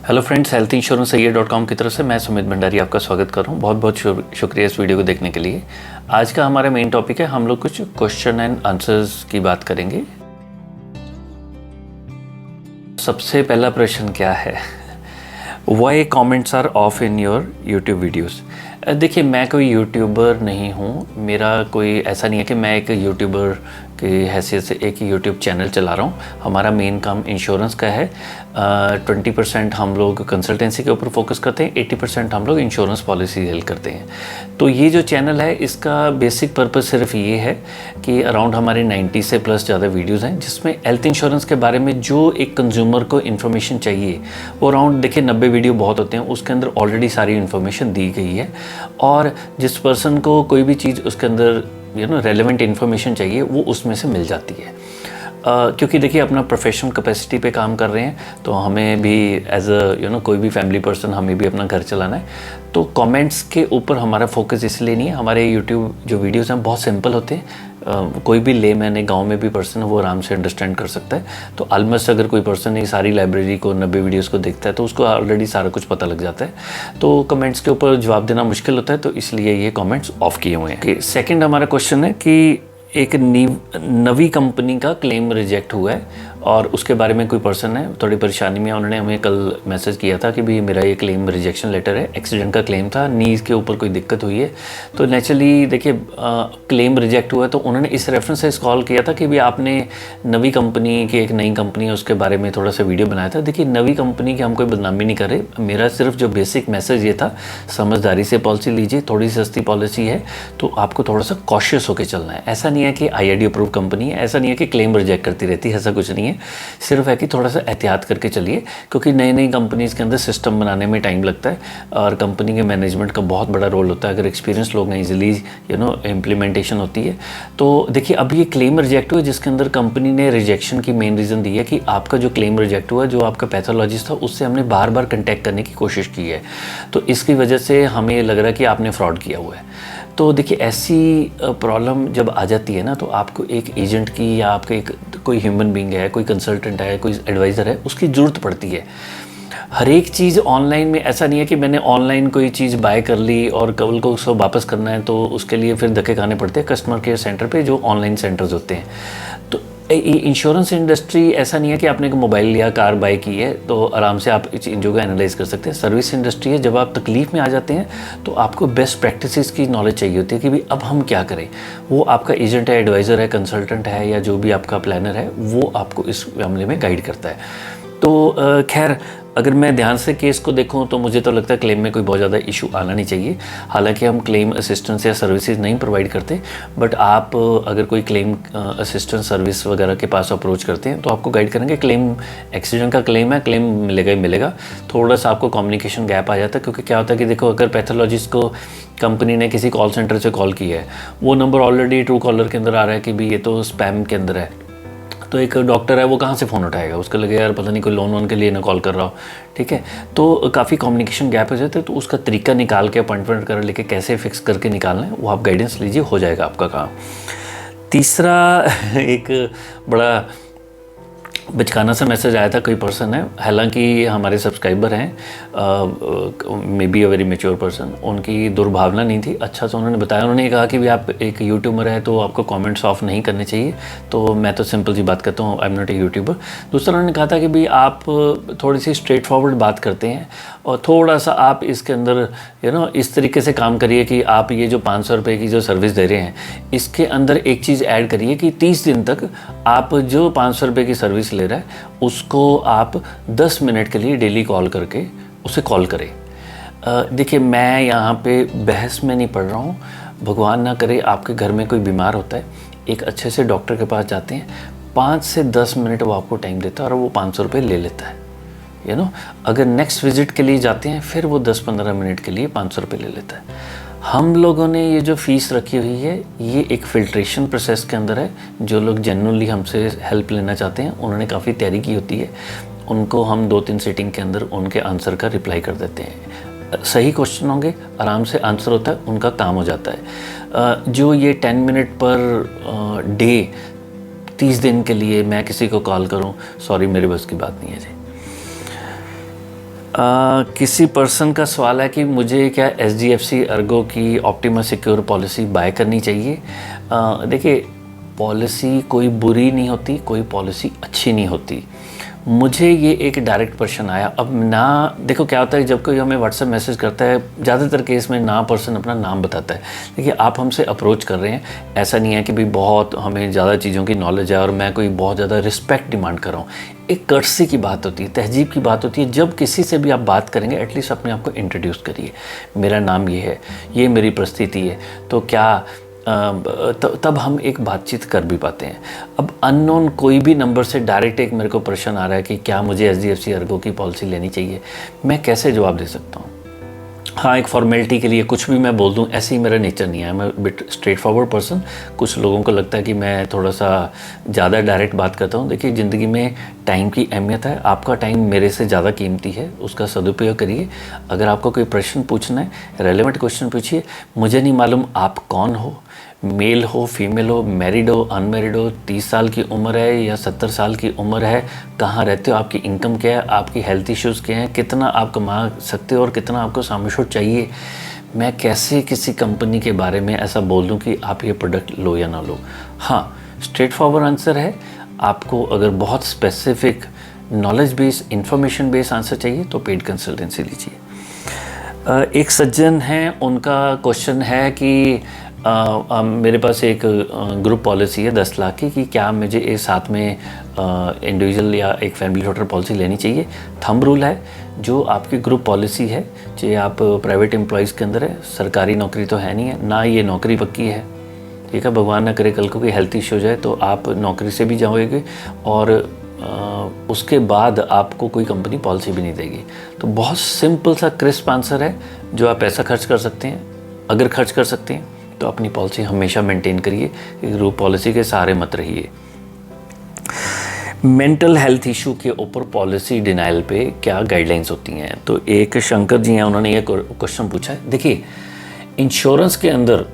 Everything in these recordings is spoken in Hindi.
हेलो फ्रेंड्स, हेल्थ इंश्योरेंस सही.com की तरफ से मैं सुमित भंडारी आपका स्वागत कर रहा हूँ। बहुत बहुत शुक्रिया इस वीडियो को देखने के लिए। आज का हमारा मेन टॉपिक है, हम लोग कुछ क्वेश्चन एंड आंसर्स की बात करेंगे। सबसे पहला प्रश्न क्या है, why comments are off in your YouTube videos. देखिए, मैं कोई यूट्यूबर नहीं हूँ, मेरा कोई ऐसा नहीं है कि मैं एक यूट्यूबर की हैसियत से एक यूट्यूब चैनल चला रहा हूँ। हमारा मेन काम इंश्योरेंस का है। 20% हम लोग कंसल्टेंसी के ऊपर फोकस करते हैं, 80% हम लोग इंश्योरेंस पॉलिसी डील करते हैं। तो ये जो चैनल है, इसका बेसिक पर्पस सिर्फ ये है कि अराउंड हमारे 90 से प्लस ज़्यादा वीडियोस हैं जिसमें हेल्थ इंश्योरेंस के बारे में जो एक कंज्यूमर को इन्फॉर्मेशन चाहिए वो अराउंड, देखिए 90 वीडियो बहुत होते हैं, उसके अंदर ऑलरेडी सारी इन्फॉर्मेशन दी गई है। और जिस पर्सन को कोई भी चीज़ उसके अंदर रेलेवेंट इन्फॉर्मेशन चाहिए वो उसमें से मिल जाती है। क्योंकि देखिए, अपना प्रोफेशनल कैपेसिटी पे काम कर रहे हैं, तो हमें भी एज अ कोई भी फैमिली पर्सन हमें भी अपना घर चलाना है। तो कमेंट्स के ऊपर हमारा फोकस इसलिए नहीं है। हमारे यूट्यूब जो वीडियोस हैं बहुत सिंपल होते हैं, कोई भी लेमैन है, गांव में भी पर्सन है, वो आराम से अंडरस्टैंड कर सकता है। तो ऑलमोस्ट अगर कोई पर्सन ये सारी लाइब्रेरी को 90 वीडियोस को देखता है तो उसको ऑलरेडी सारा कुछ पता लग जाता है। तो कमेंट्स के ऊपर जवाब देना मुश्किल होता है, तो इसलिए ये कमेंट्स ऑफ किए हुए हैं। सेकंड हमारा क्वेश्चन है कि एक नवी कंपनी का क्लेम रिजेक्ट हुआ है और उसके बारे में कोई पर्सन है थोड़ी परेशानी में, उन्होंने हमें कल मैसेज किया था कि भी मेरा ये क्लेम रिजेक्शन लेटर है, एक्सीडेंट का क्लेम था, नीज के ऊपर कोई दिक्कत हुई है। तो नेचुरली देखिए, क्लेम रिजेक्ट हुआ है तो उन्होंने इस रेफरेंस से कॉल किया था कि भी आपने नवी कंपनी की, एक नई कंपनी है, उसके बारे में थोड़ा सा वीडियो बनाया था। देखिए, नवी कंपनी की हम कोई बदनामी नहीं कर रहे, मेरा सिर्फ जो बेसिक मैसेज ये था, समझदारी से पॉलिसी लीजिए, थोड़ी सस्ती पॉलिसी है तो आपको थोड़ा सा कॉशियस होकर चलना है। ऐसा नहीं है कि IRD अप्रूव कंपनी है, ऐसा नहीं है कि क्लेम रिजेक्ट करती रहती है, ऐसा कुछ नहीं है। सिर्फ है कि थोड़ा सा एहतियात करके चलिए, क्योंकि नई नई कंपनीज़ के अंदर सिस्टम बनाने में टाइम लगता है और कंपनी के मैनेजमेंट का बहुत बड़ा रोल होता है। अगर एक्सपीरियंस लोग हैं, ईजिली इम्प्लीमेंटेशन होती है। तो देखिए, अब ये क्लेम रिजेक्ट हुआ जिसके अंदर कंपनी ने रिजेक्शन की मेन रीज़न दी है कि आपका जो क्लेम रिजेक्ट हुआ, जो आपका पैथोलॉजिस्ट था, उससे हमने बार बार कंटेक्ट करने की कोशिश की है, तो इसकी वजह से हमें लग रहा है कि आपने फ्रॉड किया हुआ है। तो देखिए, ऐसी प्रॉब्लम जब आ जाती है ना, तो आपको एक एजेंट की या आपके एक कोई ह्यूमन बीइंग है, कोई कंसल्टेंट है, कोई एडवाइज़र है, उसकी ज़रूरत पड़ती है। हर एक चीज़ ऑनलाइन में ऐसा नहीं है कि मैंने ऑनलाइन कोई चीज़ बाय कर ली और कल को उसको वापस करना है तो उसके लिए फिर धक्के खाने पड़ते हैं कस्टमर केयर सेंटर पे, जो ऑनलाइन सेंटर्स होते हैं। तो इंश्योरेंस इंडस्ट्री ऐसा नहीं है कि आपने एक मोबाइल लिया, कार बाय की है तो आराम से आप इस चीज़ों को एनालाइज कर सकते हैं। सर्विस इंडस्ट्री है, जब आप तकलीफ़ में आ जाते हैं तो आपको बेस्ट प्रैक्टिसेस की नॉलेज चाहिए होती है कि भाई अब हम क्या करें। वो आपका एजेंट है, एडवाइज़र है, कंसल्टेंट है, या जो भी आपका प्लानर है, वो आपको इस मामले में गाइड करता है। तो खैर, अगर मैं ध्यान से केस को देखूं तो मुझे तो लगता है क्लेम में कोई बहुत ज़्यादा इशू आना नहीं चाहिए। हालांकि हम क्लेम असिस्टेंस या सर्विसेज नहीं प्रोवाइड करते, बट आप अगर कोई क्लेम असिस्टेंस सर्विस वगैरह के पास अप्रोच करते हैं तो आपको गाइड करेंगे। क्लेम एक्सीडेंट का क्लेम है, क्लेम मिलेगा ही मिलेगा। थोड़ा सा आपको कम्युनिकेशन गैप आ जाता है, क्योंकि क्या होता है कि देखो, अगर पैथोलॉजिस्ट को कंपनी ने किसी कॉल सेंटर से कॉल किया है, वो नंबर ऑलरेडी ट्रू कॉलर के अंदर आ रहा है कि भी ये तो स्पैम के अंदर है, तो एक डॉक्टर है वो कहाँ से फ़ोन उठाएगा, उसको लगे यार पता नहीं कोई लोन वोन के लिए ना कॉल कर रहा हो। ठीक है, तो काफ़ी कम्युनिकेशन गैप हो जाता है, तो उसका तरीका निकाल के अपॉइंटमेंट कर लेके कैसे फिक्स करके निकालना है वो आप गाइडेंस लीजिए, हो जाएगा आपका काम। तीसरा एक बड़ा बचकाना सा मैसेज आया था, कोई पर्सन है, हालांकि हमारे सब्सक्राइबर हैं, may be a very mature person, उनकी दुर्भावना नहीं थी, अच्छा सा उन्होंने बताया। उन्होंने कहा कि भी आप एक यूट्यूबर है तो आपको कमेंट्स ऑफ नहीं करने चाहिए। तो मैं तो सिंपल सी बात करता हूँ, I am not a YouTuber. दूसरा, उन्होंने कहा था कि भी आप थोड़ी सी स्ट्रेट फॉरवर्ड बात करते हैं और थोड़ा सा आप इसके अंदर इस तरीके से काम करिए कि आप ये जो 500 रुपये की जो सर्विस दे रहे हैं, इसके अंदर एक चीज़ ऐड करिए कि 30 दिन तक आप जो 500 रुपये की सर्विस ले रहा है उसको आप 10 मिनट के लिए डेली कॉल करके उसे कॉल करें। देखिए, मैं यहाँ पे बहस में नहीं पढ़ रहा हूँ। भगवान ना करे आपके घर में कोई बीमार होता है, एक अच्छे से डॉक्टर के पास जाते हैं, 5 से 10 मिनट वो आपको टाइम देता है और वो 500 रुपये ले लेता है। अगर नेक्स्ट विजिट के लिए जाते हैं फिर वो 10-15 मिनट के लिए 500 रुपये ले लेता है। हम लोगों ने ये जो फ़ीस रखी हुई है, ये एक फ़िल्ट्रेशन प्रोसेस के अंदर है। जो लोग जेन्युइनली हमसे हेल्प लेना चाहते हैं, उन्होंने काफ़ी तैयारी की होती है, उनको हम 2-3 सीटिंग के अंदर उनके आंसर का रिप्लाई कर देते हैं। सही क्वेश्चन होंगे, आराम से आंसर होता है, उनका काम हो जाता है। जो ये 10 मिनट पर डे 30 दिन के लिए मैं किसी को कॉल करूं, सॉरी मेरे बस की बात नहीं है जी। किसी पर्सन का सवाल है कि मुझे क्या HDFC अर्गो की ऑप्टिमा सिक्योर पॉलिसी बाय करनी चाहिए। देखिए, पॉलिसी कोई बुरी नहीं होती, कोई पॉलिसी अच्छी नहीं होती। मुझे ये एक डायरेक्ट क्वेश्चन आया। अब ना देखो क्या होता है, जब कोई हमें व्हाट्सएप मैसेज करता है, ज़्यादातर केस में ना पर्सन अपना नाम बताता है। देखिए, आप हमसे अप्रोच कर रहे हैं, ऐसा नहीं है कि भाई बहुत हमें ज़्यादा चीज़ों की नॉलेज है और मैं कोई बहुत ज़्यादा रिस्पेक्ट डिमांड कर रहा हूँ। एक कर्टसी की बात होती है, तहजीब की बात होती है। जब किसी से भी आप बात करेंगे, एटलीस्ट अपने आप को इंट्रोड्यूस करिए। मेरा नाम ये है, ये मेरी परिस्थिति है, तो क्या तब हम एक बातचीत कर भी पाते हैं। अब अननोन कोई भी नंबर से डायरेक्ट एक मेरे को प्रश्न आ रहा है कि क्या मुझे HDFC अर्गो की पॉलिसी लेनी चाहिए, मैं कैसे जवाब दे सकता हूँ? हाँ, एक फॉर्मेलिटी के लिए कुछ भी मैं बोल दूँ, ऐसे ही मेरा नेचर नहीं है। मैं बिट स्ट्रेट फॉरवर्ड पर्सन। कुछ लोगों को लगता है कि मैं थोड़ा सा ज़्यादा डायरेक्ट बात करता हूँ। देखिए, ज़िंदगी में टाइम की अहमियत है। आपका टाइम मेरे से ज़्यादा कीमती है, उसका सदुपयोग करिए। अगर आपको कोई प्रश्न पूछना है, रेलेवेंट क्वेश्चन पूछिए। मुझे नहीं मालूम आप कौन हो, मेल हो, फीमेल हो, मैरिड हो, अनमैरिड हो, 30 साल की उम्र है या 70 साल की उम्र है, कहाँ रहते हो, आपकी इनकम क्या है, आपकी हेल्थ इश्यूज़ क्या हैं, कितना आप कमा सकते हो और कितना आपको सम एश्योर्ड चाहिए। मैं कैसे किसी कंपनी के बारे में ऐसा बोल दूं कि आप ये प्रोडक्ट लो या ना लो? हाँ, स्ट्रेट फॉरवर्ड आंसर है। आपको अगर बहुत specific knowledge base, information base answer चाहिए तो पेड कंसल्टेंसी लीजिए। एक सज्जन हैं, उनका क्वेश्चन है कि मेरे पास एक ग्रुप पॉलिसी है 10 लाख की, कि क्या मुझे एक साथ में इंडिविजुअल या एक फैमिली टोटल पॉलिसी लेनी चाहिए? थंब रूल है, जो आपकी ग्रुप पॉलिसी है, चाहे आप प्राइवेट एम्प्लॉयज़ के अंदर है, सरकारी नौकरी तो है नहीं है, ना ये नौकरी पक्की है, ठीक है। भगवान ना करे कल को कोई हेल्थ इशू हो जाए तो आप नौकरी से भी जाओगे और उसके बाद आपको कोई कंपनी पॉलिसी भी नहीं देगी। तो बहुत सिंपल सा क्रिस्प आंसर है, जो आप पैसा खर्च कर सकते हैं। अगर खर्च कर सकते हैं तो अपनी पॉलिसी हमेशा मेंटेन करिए, ग्रुप पॉलिसी के सहारे मत रहिए। मेंटल हेल्थ इशू के ऊपर पॉलिसी डिनाइल पे क्या गाइडलाइंस होती हैं? तो एक शंकर जी हैं, उन्होंने ये क्वेश्चन पूछा है। देखिए, इंश्योरेंस के अंदर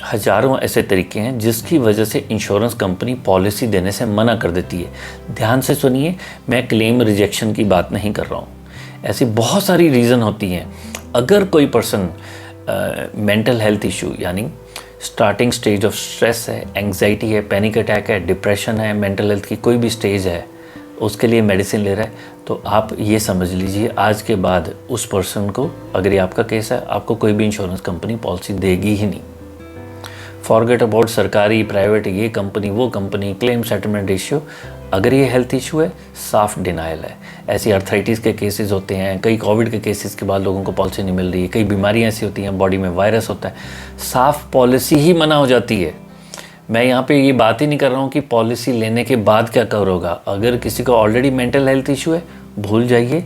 हजारों ऐसे तरीके हैं जिसकी वजह से इंश्योरेंस कंपनी पॉलिसी देने से मना कर देती है। ध्यान से सुनिए, मैं क्लेम रिजेक्शन की बात नहीं कर रहा हूँ। ऐसी बहुत सारी रीज़न होती हैं। अगर कोई पर्सन मेंटल हेल्थ इशू यानी स्टार्टिंग स्टेज ऑफ स्ट्रेस है, एंग्जाइटी है, पैनिक अटैक है, डिप्रेशन है, मेंटल हेल्थ की कोई भी स्टेज है, उसके लिए मेडिसिन ले रहा है, तो आप ये समझ लीजिए आज के बाद उस पर्सन को, अगर ये आपका केस है, आपको कोई भी इंश्योरेंस कंपनी पॉलिसी देगी ही नहीं। फॉरगेट अबाउट सरकारी, प्राइवेट, ये कंपनी, वो कंपनी, क्लेम सेटलमेंट रेशियो। अगर ये हेल्थ इशू है, साफ डिनाइल है। ऐसी आर्थराइटिस के केसेस होते हैं, कई कोविड के केसेस के बाद लोगों को पॉलिसी नहीं मिल रही है, कई बीमारियां ऐसी होती हैं, बॉडी में वायरस होता है, साफ पॉलिसी ही मना हो जाती है। मैं यहाँ पे ये बात ही नहीं कर रहा हूँ कि पॉलिसी लेने के बाद क्या कर होगा। अगर किसी को ऑलरेडी मेंटल हेल्थ इशू है, भूल जाइए।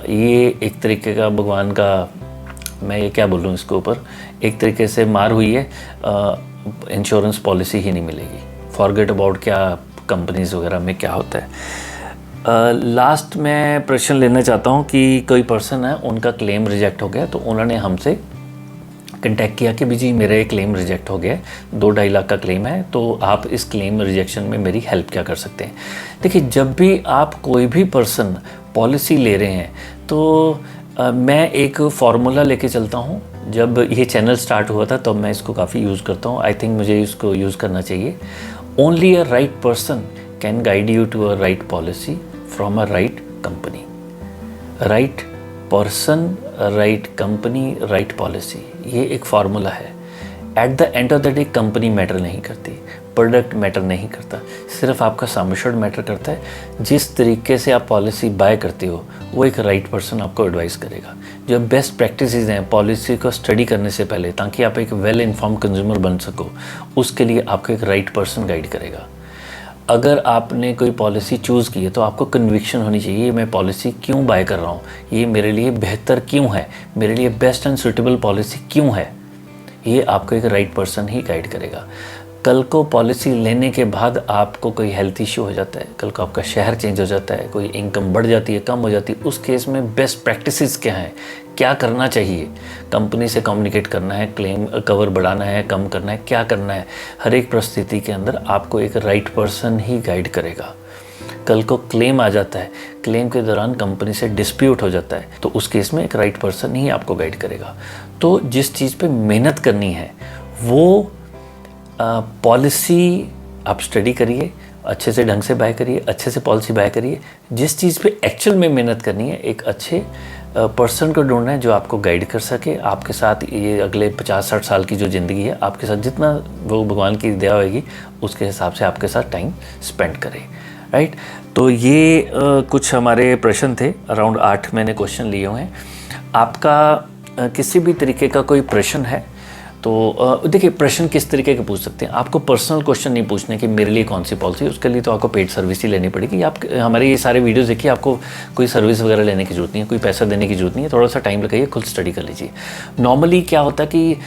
ये एक तरीके का भगवान का, मैं ये क्या बोलूँ इसके ऊपर, एक तरीके से मार हुई है। इंश्योरेंस पॉलिसी ही नहीं मिलेगी। फॉरगेट अबाउट क्या कंपनीज वगैरह में क्या होता है। लास्ट मैं प्रश्न लेना चाहता हूँ कि कोई पर्सन है, उनका क्लेम रिजेक्ट हो गया, तो उन्होंने हमसे कंटेक्ट किया कि भी जी मेरा एक क्लेम रिजेक्ट हो गया, 2-2.5 लाख का क्लेम है, तो आप इस क्लेम रिजेक्शन में मेरी हेल्प क्या कर सकते हैं? देखिए, जब भी आप कोई भी पर्सन पॉलिसी ले रहे हैं तो मैं एक फार्मूला लेके चलता हूँ। जब ये चैनल स्टार्ट हुआ था तब मैं इसको काफ़ी यूज़ करता हूँ। आई थिंक मुझे इसको यूज़ करना चाहिए। Only a right person can guide you to a right policy from a right company. Right person, right company, right policy, ये एक फार्मूला है। At the end of the day company matter नहीं करती, प्रोडक्ट मैटर नहीं करता, सिर्फ आपका सम एश्योर्ड मैटर करता है। जिस तरीके से आप पॉलिसी बाय करते हो वो एक राइट पर्सन आपको एडवाइस करेगा। जो बेस्ट प्रैक्टिसेस हैं पॉलिसी को स्टडी करने से पहले, ताकि आप एक वेल इन्फॉर्म कंज्यूमर बन सको, उसके लिए आपको एक राइट पर्सन गाइड करेगा। अगर आपने कोई पॉलिसी चूज़ की है तो आपको कन्विक्शन होनी चाहिए, मैं पॉलिसी क्यों बाय कर रहा हूँ, ये मेरे लिए बेहतर क्यों है, मेरे लिए बेस्ट एंड सुटेबल पॉलिसी क्यों है। ये आपको एक राइट पर्सन ही गाइड करेगा। कल को पॉलिसी लेने के बाद आपको कोई हेल्थ इश्यू हो जाता है, कल को आपका शहर चेंज हो जाता है, कोई इनकम बढ़ जाती है, कम हो जाती है, उस केस में बेस्ट प्रैक्टिसेस क्या हैं, क्या करना चाहिए। कंपनी से कम्युनिकेट करना है, क्लेम कवर बढ़ाना है, कम करना है, क्या करना है, हर एक परिस्थिति के अंदर आपको एक राइट पर्सन ही गाइड करेगा। कल को क्लेम आ जाता है, क्लेम के दौरान कंपनी से डिस्प्यूट हो जाता है, तो उस केस में एक राइट पर्सन ही आपको गाइड करेगा। तो जिस चीज़ पे मेहनत करनी है वो पॉलिसी आप स्टडी करिए, अच्छे से ढंग से बाय करिए, अच्छे से पॉलिसी बाय करिए। जिस चीज़ पे एक्चुअल में मेहनत करनी है, एक अच्छे पर्सन को ढूंढना है जो आपको गाइड कर सके, आपके साथ ये अगले 50-60 साल की जो ज़िंदगी है आपके साथ जितना वो भगवान की दया होगी उसके हिसाब से आपके साथ टाइम स्पेंड करे, राइट। तो ये कुछ हमारे प्रश्न थे, अराउंड 8 मैंने क्वेश्चन लिए हुए हैं। आपका किसी भी तरीके का कोई प्रश्न है तो देखिए, प्रश्न किस तरीके के पूछ सकते हैं। आपको पर्सनल क्वेश्चन नहीं पूछने कि मेरे लिए कौन सी पॉलिसी, उसके लिए तो आपको पेड सर्विस ही लेनी पड़ेगी। आप हमारे ये सारे वीडियोस देखिए, आपको कोई सर्विस वगैरह लेने की जरूरत नहीं है, कोई पैसा देने की जरूरत नहीं है। थोड़ा सा टाइम लगाइए, खुद स्टडी कर लीजिए। नॉर्मली क्या होता है कि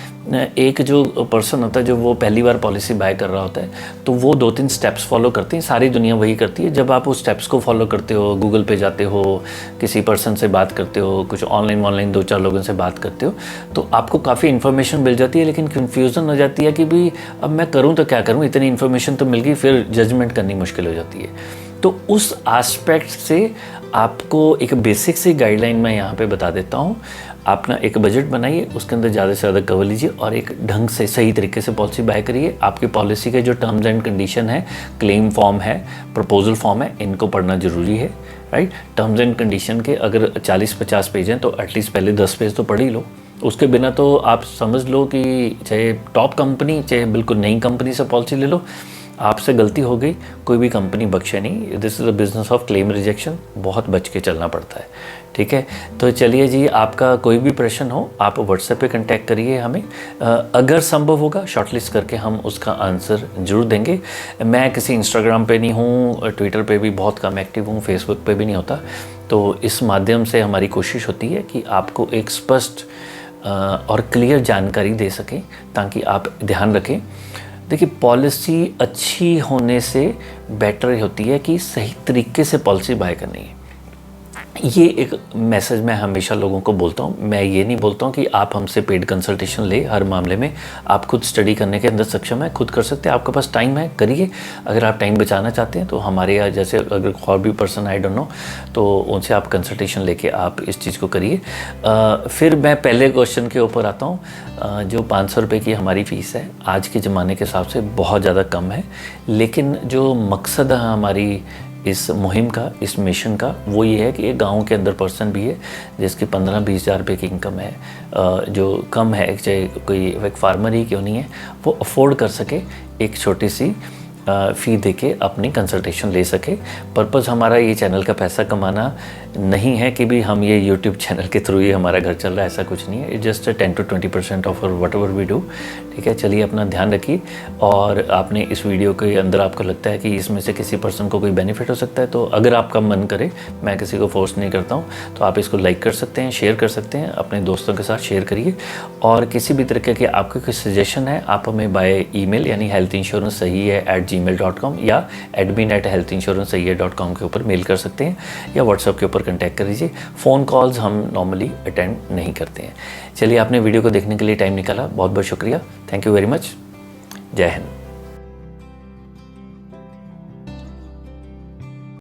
एक जो पर्सन होता है जो वो पहली बार पॉलिसी बाय कर रहा होता है तो वो 2-3 स्टेप्स फॉलो करते हैं, सारी दुनिया वही करती है। जब आप उस स्टेप्स को फॉलो करते हो, गूगल पे जाते हो, किसी पर्सन से बात करते हो, कुछ ऑनलाइन 2-4 लोगों से बात करते हो, तो आपको काफ़ी इन्फॉर्मेशन मिल जाती है, लेकिन कन्फ्यूज़न हो जाती है कि भाई अब मैं करूँ तो क्या करूँ, इतनी इन्फॉर्मेशन तो मिल गई, फिर जजमेंट करनी मुश्किल हो जाती है। तो उस एस्पेक्ट से आपको एक बेसिक सी गाइडलाइन मैं यहाँ पे बता देता हूँ। आप ना एक बजट बनाइए, उसके अंदर ज़्यादा से ज़्यादा कवर लीजिए और एक ढंग से सही तरीके से पॉलिसी बाय करिए। आपकी पॉलिसी के जो टर्म्स एंड कंडीशन है, क्लेम फॉर्म है, प्रपोजल फॉर्म है, इनको पढ़ना ज़रूरी है, राइट। टर्म्स एंड कंडीशन के अगर 40-50 पेज हैं तो एटलीस्ट पहले 10 पेज तो पढ़ ही लो। उसके बिना तो आप समझ लो कि चाहे टॉप कंपनी, चाहे बिल्कुल नई कंपनी से पॉलिसी ले लो, आपसे गलती हो गई, कोई भी कंपनी बख्शे नहीं। This is the business of claim rejection, बहुत बच के चलना पड़ता है, ठीक है। तो चलिए जी, आपका कोई भी प्रश्न हो आप व्हाट्सएप पे कांटेक्ट करिए हमें। अगर संभव होगा शॉर्टलिस्ट करके हम उसका आंसर जरूर देंगे। मैं किसी इंस्टाग्राम पे नहीं हूँ, ट्विटर पे भी बहुत कम एक्टिव हूँ, फेसबुक पे भी नहीं होता। तो इस माध्यम से हमारी कोशिश होती है कि आपको एक स्पष्ट और क्लियर जानकारी दे सकें, ताकि आप ध्यान रखें। देखिए, पॉलिसी अच्छी होने से बेटर होती है कि सही तरीके से पॉलिसी बाय करनी है। ये एक मैसेज मैं हमेशा लोगों को बोलता हूँ। मैं ये नहीं बोलता हूँ कि आप हमसे पेड कंसल्टेशन ले हर मामले में। आप खुद स्टडी करने के अंदर सक्षम है, खुद कर सकते हैं, आपके पास टाइम है, करिए। अगर आप टाइम बचाना चाहते हैं तो हमारे यहाँ जैसे अगर और भी पर्सन आई डोंट नो, तो उनसे आप कंसल्टेशन लेके आप इस चीज़ को करिए। फिर मैं पहले क्वेश्चन के ऊपर आता हूँ। जो 500 रुपये की हमारी फ़ीस है आज के ज़माने के हिसाब से बहुत ज़्यादा कम है, लेकिन जो मकसद है हमारी इस मुहिम का, इस मिशन का, वो ये है कि एक गांव के अंदर पर्सन भी है जिसकी 15-20 हज़ार रुपये की इनकम है, जो कम है, चाहे कोई एक फार्मर ही क्यों नहीं है, वो अफोर्ड कर सके एक छोटी सी फ़ी देके अपनी कंसल्टेशन ले सके। पर्पज़ हमारा ये चैनल का पैसा कमाना नहीं है कि भी हम ये यूट्यूब चैनल के थ्रू ही हमारा घर चल रहा है, ऐसा कुछ नहीं है। It just 10-20% of whatever we do, ठीक है। चलिए, अपना ध्यान रखिए। और आपने इस वीडियो के अंदर आपको लगता है कि इसमें से किसी पर्सन को कोई बेनिफिट हो सकता है, तो अगर आपका मन करे, मैं किसी को फोर्स नहीं करता हूँ, तो आप इसको लाइक कर सकते हैं, शेयर कर सकते हैं, अपने दोस्तों के साथ शेयर करिए। और किसी भी तरीके की आपको कोई सजेशन है, आप हमें बाय ईमेल यानी healthinsurance@gmail.com या admin@healthinsurancesahihai.com के ऊपर मेल कर सकते हैं, या व्हाट्सएप के ऊपर कांटेक्ट कर लीजिए। फ़ोन कॉल्स हम नॉर्मली अटेंड नहीं करते हैं। चलिए, आपने वीडियो को देखने के लिए टाइम निकाला, बहुत बहुत शुक्रिया। Thank you very much. जय हिंद।